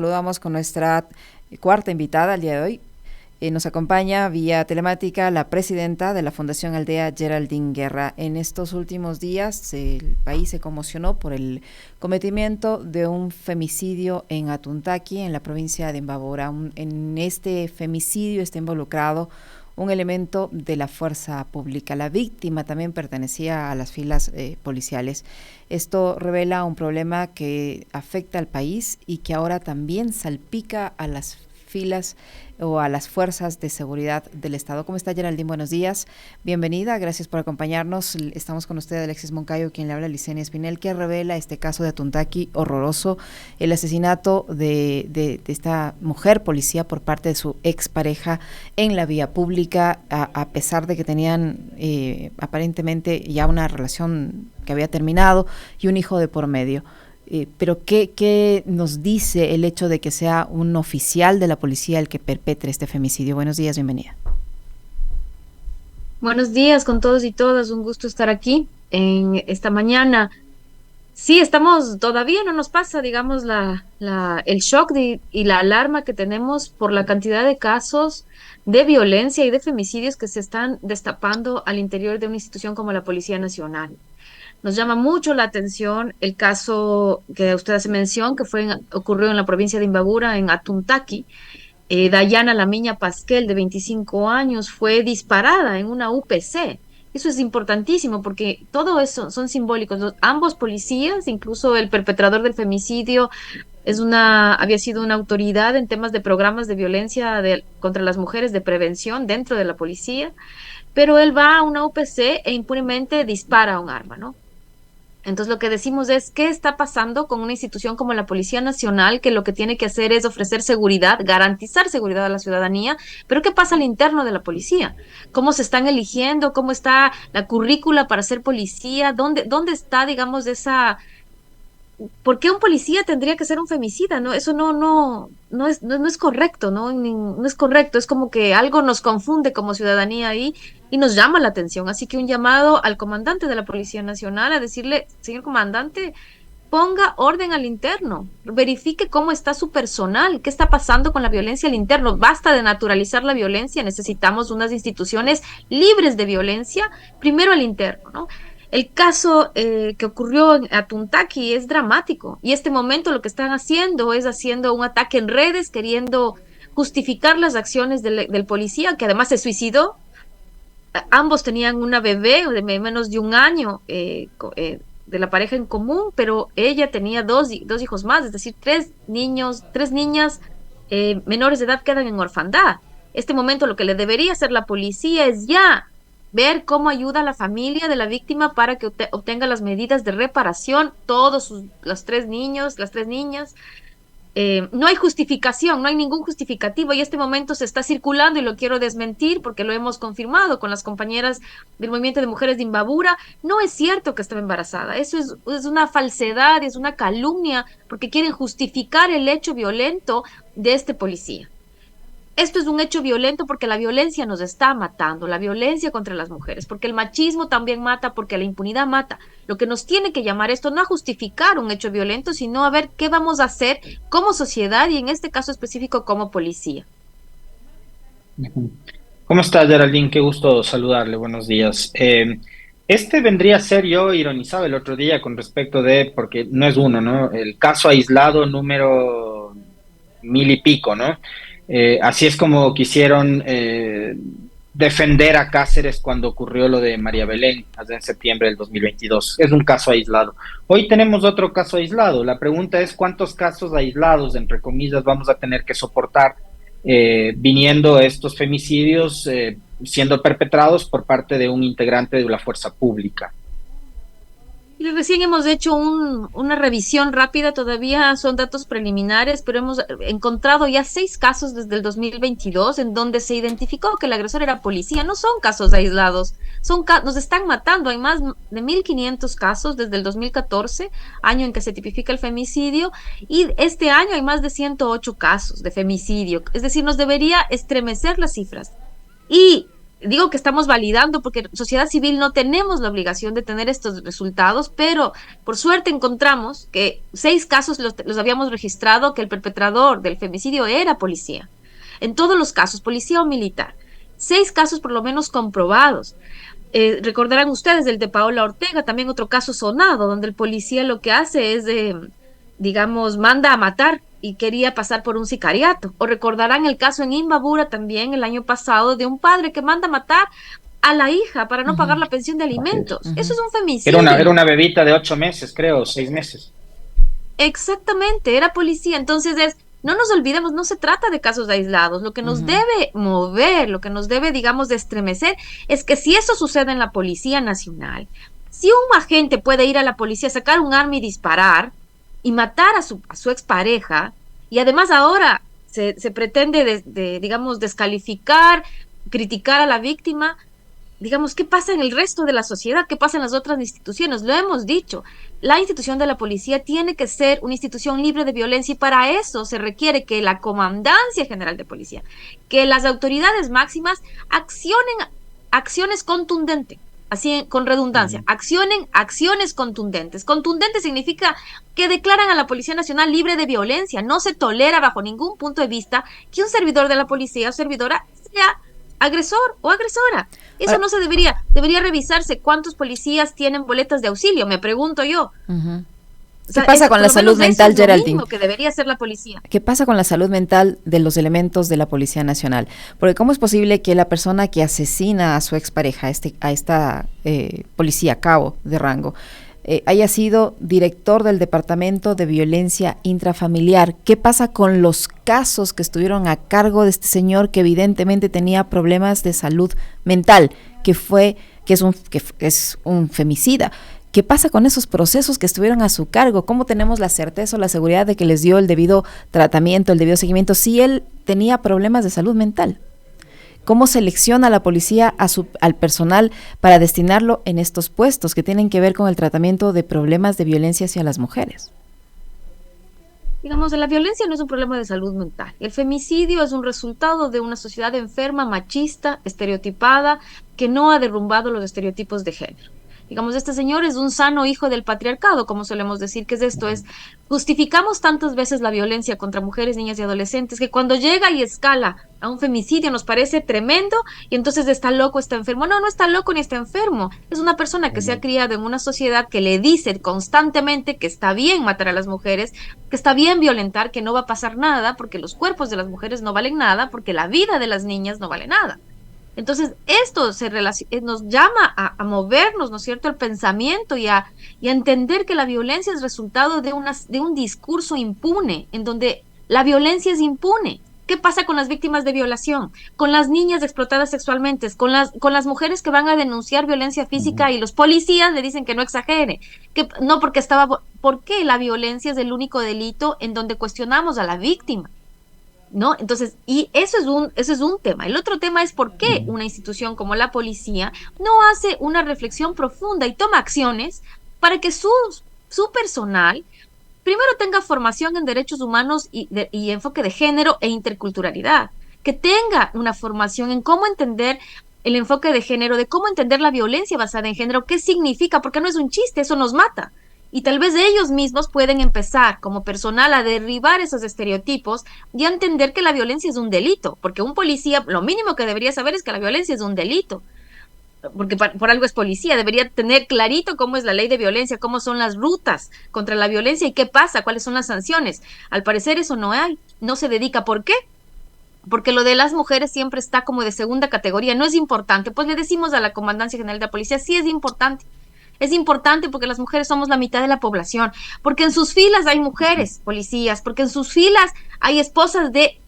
Saludamos con nuestra cuarta invitada al día de hoy. Nos acompaña vía telemática la presidenta de la Fundación Aldea, Geraldine Guerra. En estos últimos días el país se conmocionó por el cometimiento de un femicidio en Atuntaqui, en la provincia de Imbabura. En este femicidio está involucrado un elemento de la fuerza pública. La víctima también pertenecía a las filas policiales. Esto revela un problema que afecta al país y que ahora también salpica a las filas o a las fuerzas de seguridad del Estado. ¿Cómo está, Geraldine? Buenos días. Bienvenida, gracias por acompañarnos. Estamos con usted, Alexis Moncayo, quien le habla, Licenia Espinel, que revela este caso de Atuntaqui horroroso, el asesinato de esta mujer policía por parte de su expareja en la vía pública, a pesar de que tenían aparentemente ya una relación que había terminado y un hijo de por medio. Pero ¿qué nos dice el hecho de que sea un oficial de la policía el que perpetre este femicidio? Buenos días, bienvenida. Buenos días con todos y todas, un gusto estar aquí en esta mañana. Sí, estamos, todavía no nos pasa, digamos, el shock y la alarma que tenemos por la cantidad de casos de violencia y de femicidios que se están destapando al interior de una institución como la Policía Nacional. Nos llama mucho la atención el caso que usted hace mención, que ocurrió en la provincia de Imbabura, en Atuntaqui. Dayana Lamiña Pasquel, de 25 años, fue disparada en una UPC. Eso es importantísimo porque todo eso son simbólicos. Ambos policías, incluso el perpetrador del femicidio, había sido una autoridad en temas de programas de violencia contra las mujeres de prevención dentro de la policía, pero él va a una UPC e impunemente dispara un arma, ¿no? Entonces lo que decimos es, ¿qué está pasando con una institución como la Policía Nacional, que lo que tiene que hacer es ofrecer seguridad, garantizar seguridad a la ciudadanía? Pero ¿qué pasa al interno de la policía? ¿Cómo se están eligiendo? ¿Cómo está la currícula para ser policía? ¿Dónde está, digamos, ¿por qué un policía tendría que ser un femicida? No, eso no es correcto, ¿no? No es correcto. Es como que algo nos confunde como ciudadanía ahí y nos llama la atención. Así que un llamado al comandante de la Policía Nacional a decirle, señor comandante, ponga orden al interno, verifique cómo está su personal, qué está pasando con la violencia al interno. Basta de naturalizar la violencia, necesitamos unas instituciones libres de violencia, primero al interno, ¿no? El caso que ocurrió en Atuntaqui es dramático y este momento lo que están haciendo es haciendo un ataque en redes, queriendo justificar las acciones del policía, que además se suicidó. Ambos tenían una bebé de menos de un año de la pareja en común, pero ella tenía dos hijos más, es decir, tres niñas menores de edad quedan en orfandad. Este momento lo que le debería hacer la policía es ya ver cómo ayuda a la familia de la víctima para que obtenga las medidas de reparación, los tres niños, las tres niñas. No hay justificación, no hay ningún justificativo y este momento se está circulando y lo quiero desmentir porque lo hemos confirmado con las compañeras del Movimiento de Mujeres de Imbabura. No es cierto que estaba embarazada, eso es una falsedad, es una calumnia porque quieren justificar el hecho violento de este policía. Esto es un hecho violento porque la violencia nos está matando, la violencia contra las mujeres, porque el machismo también mata, porque la impunidad mata. Lo que nos tiene que llamar esto no a justificar un hecho violento, sino a ver qué vamos a hacer como sociedad y en este caso específico como policía. Ujú. ¿Cómo está, Geraldine? Qué gusto saludarle. Buenos días. Este vendría a ser, yo ironizaba el otro día con respecto de, porque no es uno, ¿no? El caso aislado número mil y pico, ¿no? Así es como quisieron defender a Cáceres cuando ocurrió lo de María Belén, allá en septiembre del 2022. Es un caso aislado. Hoy tenemos otro caso aislado. La pregunta es cuántos casos aislados, entre comillas, vamos a tener que soportar viniendo estos femicidios siendo perpetrados por parte de un integrante de la fuerza pública. Y recién hemos hecho una revisión rápida, todavía son datos preliminares, pero hemos encontrado ya 6 casos desde el 2022 en donde se identificó que el agresor era policía. No son casos aislados, nos están matando. Hay más de 1.500 casos desde el 2014, año en que se tipifica el femicidio, y este año hay más de 108 casos de femicidio. Es decir, nos debería estremecer las cifras. Y digo que estamos validando porque sociedad civil no tenemos la obligación de tener estos resultados, pero por suerte encontramos que 6 casos los habíamos registrado que el perpetrador del femicidio era policía. En todos los casos, policía o militar. 6 casos por lo menos comprobados. Recordarán ustedes el de Paola Ortega, también otro caso sonado, donde el policía lo que hace es, digamos, manda a matar y quería pasar por un sicariato. O recordarán el caso en Imbabura también el año pasado de un padre que manda a matar a la hija para no pagar la pensión de alimentos. Eso es un femicidio. Era una bebita de 8 meses, creo, 6 meses. Exactamente, era policía. Entonces no nos olvidemos, no se trata de casos aislados. Lo que nos debe mover, lo que nos debe, digamos, de estremecer, es que si eso sucede en la Policía Nacional, si un agente puede ir a la policía, sacar un arma y disparar y matar a su expareja, y además ahora se pretende, digamos, descalificar, criticar a la víctima, digamos, ¿qué pasa en el resto de la sociedad? ¿Qué pasa en las otras instituciones? Lo hemos dicho, la institución de la policía tiene que ser una institución libre de violencia y para eso se requiere que la Comandancia General de Policía, que las autoridades máximas accionen acciones contundentes, así con redundancia, accionen acciones contundentes. Contundente significa que declaran a la Policía Nacional libre de violencia. No se tolera bajo ningún punto de vista que un servidor de la policía o servidora sea agresor o agresora. Eso no se debería revisarse cuántos policías tienen boletas de auxilio, me pregunto yo. O sea, ¿qué pasa con la salud mental, Geraldine? Que debería ser la policía. ¿Qué pasa con la salud mental de los elementos de la Policía Nacional? Porque ¿cómo es posible que la persona que asesina a su expareja, a esta policía, cabo de rango, haya sido director del Departamento de Violencia Intrafamiliar? ¿Qué pasa con los casos que estuvieron a cargo de este señor que evidentemente tenía problemas de salud mental, que es un femicida? ¿Qué pasa con esos procesos que estuvieron a su cargo? ¿Cómo tenemos la certeza o la seguridad de que les dio el debido tratamiento, el debido seguimiento, si él tenía problemas de salud mental? ¿Cómo selecciona la policía al personal para destinarlo en estos puestos que tienen que ver con el tratamiento de problemas de violencia hacia las mujeres? Digamos, la violencia no es un problema de salud mental. El femicidio es un resultado de una sociedad enferma, machista, estereotipada, que no ha derrumbado los estereotipos de género. Digamos, este señor es un sano hijo del patriarcado, como solemos decir, que es esto, justificamos tantas veces la violencia contra mujeres, niñas y adolescentes, que cuando llega y escala a un femicidio nos parece tremendo, y entonces está loco, está enfermo. No, no está loco ni está enfermo, es una persona que se ha criado en una sociedad que le dice constantemente que está bien matar a las mujeres, que está bien violentar, que no va a pasar nada, porque los cuerpos de las mujeres no valen nada, porque la vida de las niñas no vale nada. Entonces, esto nos llama a movernos, ¿no es cierto?, el pensamiento y a entender que la violencia es resultado de un discurso impune, en donde la violencia es impune. ¿Qué pasa con las víctimas de violación? Con las niñas explotadas sexualmente, con las mujeres que van a denunciar violencia física y los policías le dicen que no exagere, que no porque ¿por qué la violencia es el único delito en donde cuestionamos a la víctima? ¿No? Entonces, y eso es un tema. El otro tema es por qué una institución como la policía no hace una reflexión profunda y toma acciones para que su personal primero tenga formación en derechos humanos y enfoque de género e interculturalidad, que tenga una formación en cómo entender el enfoque de género, de cómo entender la violencia basada en género, qué significa, porque no es un chiste, eso nos mata. Y tal vez ellos mismos pueden empezar como personal a derribar esos estereotipos y a entender que la violencia es un delito, porque un policía lo mínimo que debería saber es que la violencia es un delito, porque por algo es policía, debería tener clarito cómo es la ley de violencia, cómo son las rutas contra la violencia y qué pasa, cuáles son las sanciones. Al parecer eso no hay, no se dedica. ¿Por qué? Porque lo de las mujeres siempre está como de segunda categoría, no es importante. Pues le decimos a la Comandancia General de la Policía, sí es importante. Es importante porque las mujeres somos la mitad de la población, porque en sus filas hay mujeres policías, porque en sus filas hay esposas de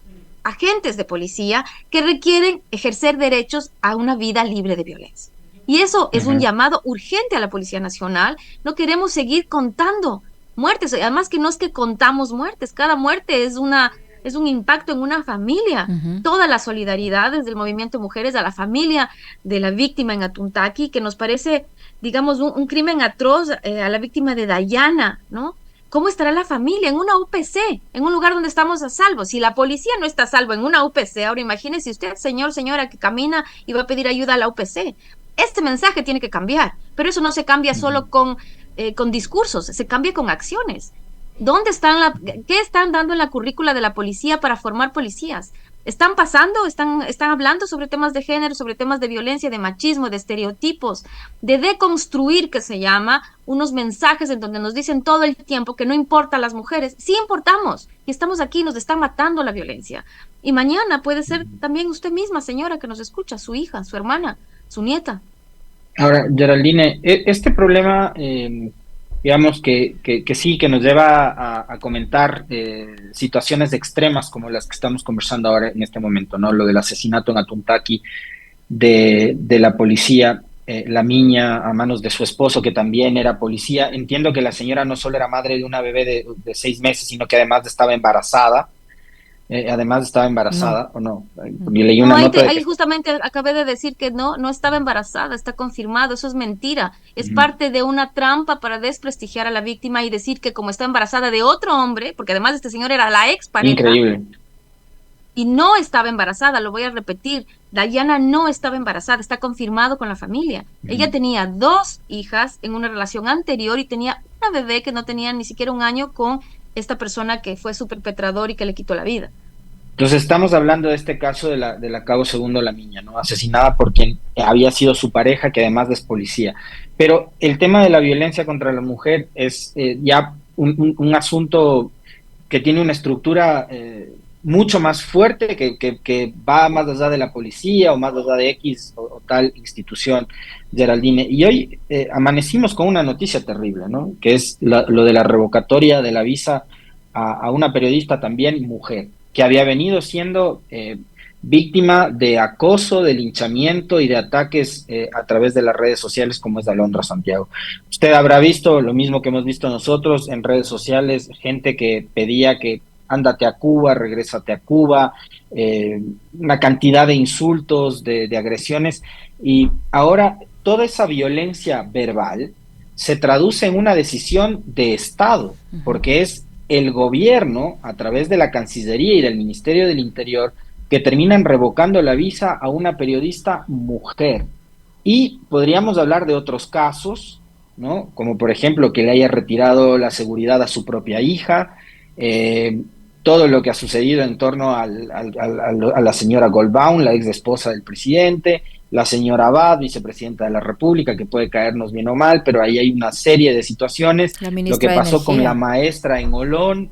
agentes de policía que requieren ejercer derechos a una vida libre de violencia. Y eso es un llamado urgente a la Policía Nacional. No queremos seguir contando muertes, además que no es que contamos muertes, cada muerte es un impacto en una familia. Toda la solidaridad desde el movimiento de mujeres a la familia de la víctima en Atuntaqui, que nos parece, digamos, un crimen atroz, a la víctima de Dayana, ¿no? ¿cómo estará la familia en una UPC, en un lugar donde estamos a salvo? Si la policía no está a salvo en una UPC, ahora imagínese usted, señor, señora, que camina y va a pedir ayuda a la UPC. Este mensaje tiene que cambiar, pero eso no se cambia solo con discursos, se cambia con acciones. ¿Qué están dando en la currícula de la policía para formar policías? ¿Están pasando, están hablando sobre temas de género, sobre temas de violencia, de machismo, de estereotipos, de deconstruir, que se llama, unos mensajes en donde nos dicen todo el tiempo que no importa a las mujeres? Sí importamos, y estamos aquí, nos está matando la violencia. Y mañana puede ser también usted misma, señora, que nos escucha, su hija, su hermana, su nieta. Ahora, Geraldine, este problema, digamos que sí, que nos lleva a comentar situaciones extremas como las que estamos conversando ahora en este momento, ¿no? Lo del asesinato en Atuntaqui de la policía, la niña a manos de su esposo, que también era policía. Entiendo que la señora no solo era madre de una bebé de 6 meses, sino que además estaba embarazada. No. ¿O no? Yo leí No, una nota de ahí que... justamente acabé de decir que no estaba embarazada, está confirmado, eso es mentira. Es Ujú. parte de una trampa para desprestigiar a la víctima y decir que como está embarazada de otro hombre, porque además este señor era la expareja Increíble. y no estaba embarazada, lo voy a repetir, Dayana no estaba embarazada, está confirmado con la familia. Ella Ujú. tenía 2 hijas en una relación anterior y tenía una bebé que no tenía ni siquiera un año con esta persona que fue su perpetrador y que le quitó la vida. Entonces estamos hablando de este caso de la Cabo Segundo La Niña, ¿no? Asesinada por quien había sido su pareja, que además es policía. Pero el tema de la violencia contra la mujer es ya un asunto que tiene una estructura mucho más fuerte, que va más allá de la policía o más allá de X o tal institución, Geraldine. Y hoy amanecimos con una noticia terrible, ¿no? Que es lo de la revocatoria de la visa a una periodista también mujer, que había venido siendo víctima de acoso, de linchamiento y de ataques a través de las redes sociales, como es Alondra Santiago. Usted habrá visto lo mismo que hemos visto nosotros en redes sociales, gente que pedía que ándate a Cuba, regrésate a Cuba, una cantidad de insultos, de agresiones, y ahora toda esa violencia verbal se traduce en una decisión de Estado, Ujú. porque es el gobierno, a través de la Cancillería y del Ministerio del Interior, que terminan revocando la visa a una periodista mujer. Y podríamos hablar de otros casos, ¿no? Como por ejemplo que le haya retirado la seguridad a su propia hija, eh, todo lo que ha sucedido en torno a la señora Goldbaum, la ex esposa del presidente, la señora Abad, vicepresidenta de la República, que puede caernos bien o mal, pero ahí hay una serie de situaciones, La lo que ministra de pasó con la Energía. maestra en Olón,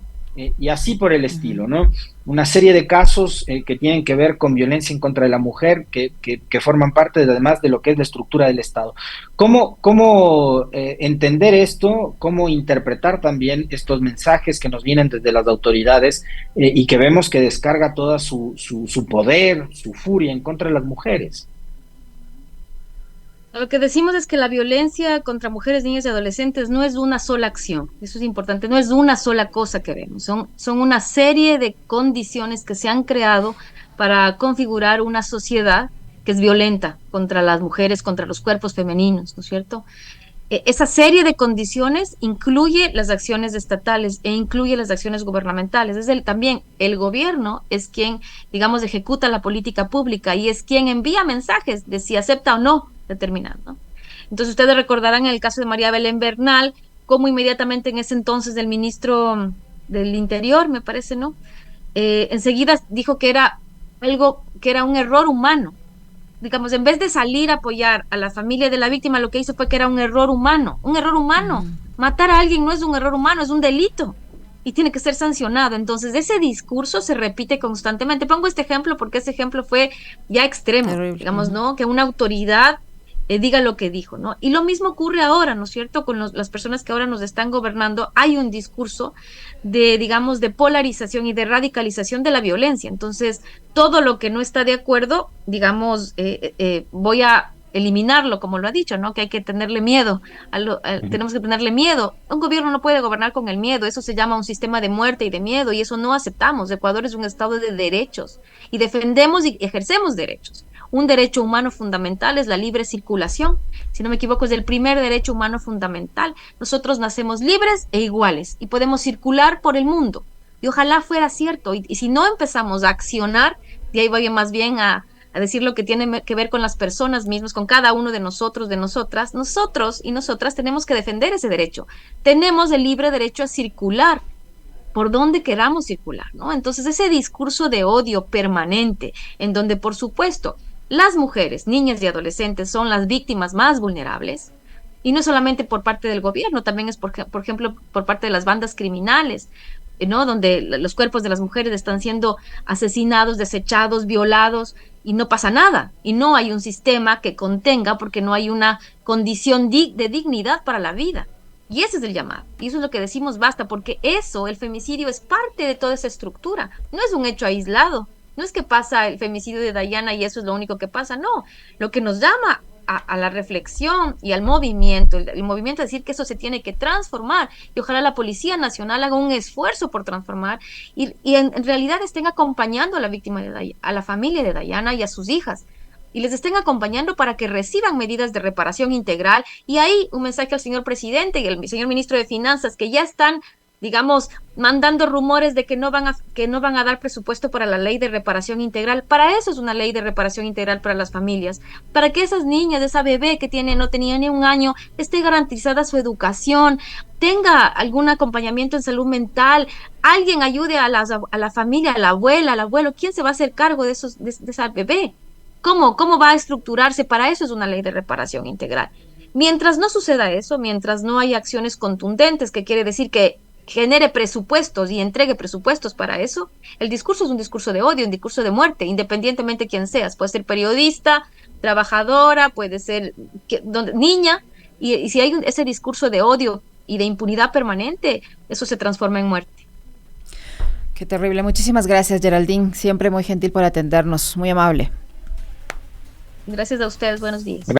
y así por el Ujú. estilo, ¿no? Una serie de casos que tienen que ver con violencia en contra de la mujer, que forman parte además de lo que es la estructura del Estado. ¿Cómo entender esto? ¿Cómo interpretar también estos mensajes que nos vienen desde las autoridades y que vemos que descarga toda su poder, su furia en contra de las mujeres? Lo que decimos es que la violencia contra mujeres, niñas y adolescentes no es una sola acción, eso es importante, no es una sola cosa que vemos, son una serie de condiciones que se han creado para configurar una sociedad que es violenta contra las mujeres, contra los cuerpos femeninos, ¿no es cierto? Esa serie de condiciones incluye las acciones estatales e incluye las acciones gubernamentales. También el gobierno es quien, digamos, ejecuta la política pública y es quien envía mensajes de si acepta o no determinado, ¿no? Entonces ustedes recordarán en el caso de María Belén Bernal, cómo inmediatamente en ese entonces el ministro del Interior, me parece, ¿no? Enseguida dijo que era algo, que era un error humano, digamos, en vez de salir a apoyar a la familia de la víctima, lo que hizo fue que era un error humano, un error humano. Ujú. Matar a alguien no es un error humano, es un delito y tiene que ser sancionado. Entonces, ese discurso se repite constantemente. Pongo este ejemplo porque ese ejemplo fue ya extremo, Terrible. digamos, Ujú. ¿no? Que una autoridad diga lo que dijo, ¿no? Y lo mismo ocurre ahora, ¿no es cierto? Con las personas que ahora nos están gobernando, hay un discurso de, digamos, de polarización y de radicalización de la violencia. Entonces, todo lo que no está de acuerdo, digamos, voy a eliminarlo, como lo ha dicho, ¿no? Que hay que tenerle miedo, tenemos que tenerle miedo. Un gobierno no puede gobernar con el miedo, eso se llama un sistema de muerte y de miedo, y eso no aceptamos. Ecuador es un estado de derechos y defendemos y ejercemos derechos. un derecho humano fundamental es la libre circulación. Si no me equivoco, es el primer derecho humano fundamental. Nosotros nacemos libres e iguales y podemos circular por el mundo. Y ojalá fuera cierto. Y si no empezamos a accionar, de ahí voy más bien a decir lo que tiene que ver con las personas mismas, con cada uno de nosotros, de nosotras. Nosotros y nosotras tenemos que defender ese derecho. Tenemos el libre derecho a circular por donde queramos circular, ¿no? Entonces, ese discurso de odio permanente, en donde, por supuesto, las mujeres, niñas y adolescentes son las víctimas más vulnerables, y no solamente por parte del gobierno, también es, por ejemplo, por parte de las bandas criminales, ¿no? Donde los cuerpos de las mujeres están siendo asesinados, desechados, violados, y no pasa nada, y no hay un sistema que contenga, porque no hay una condición de dignidad para la vida. Y ese es el llamado, y eso es lo que decimos basta, porque eso, el femicidio, es parte de toda esa estructura, no es un hecho aislado, no es que pasa el femicidio de Dayana y eso es lo único que pasa, no, lo que nos llama a la reflexión y al movimiento, el movimiento es decir que eso se tiene que transformar, y ojalá la Policía Nacional haga un esfuerzo por transformar, y en realidad estén acompañando a la víctima a la familia de Dayana y a sus hijas, y les estén acompañando para que reciban medidas de reparación integral. Y ahí un mensaje al señor presidente y al señor ministro de Finanzas, que ya están, digamos, mandando rumores de que no van a dar presupuesto para la ley de reparación integral. Para eso es una ley de reparación integral para las familias, para que esas niñas, esa bebé que no tenía ni un año, esté garantizada su educación, tenga algún acompañamiento en salud mental, alguien ayude a la familia, a la abuela, al abuelo. ¿Quién se va a hacer cargo de esa bebé? ¿Cómo va a estructurarse? Para eso es una ley de reparación integral. Mientras no suceda eso, mientras no hay acciones contundentes, que quiere decir que genere presupuestos y entregue presupuestos para eso, el discurso es un discurso de odio, un discurso de muerte, independientemente de quién seas. Puede ser periodista, trabajadora, puede ser niña, y si hay ese discurso de odio y de impunidad permanente, eso se transforma en muerte. Qué terrible. Muchísimas gracias, Geraldine. Siempre muy gentil por atendernos. Muy amable. Gracias a ustedes. Buenos días.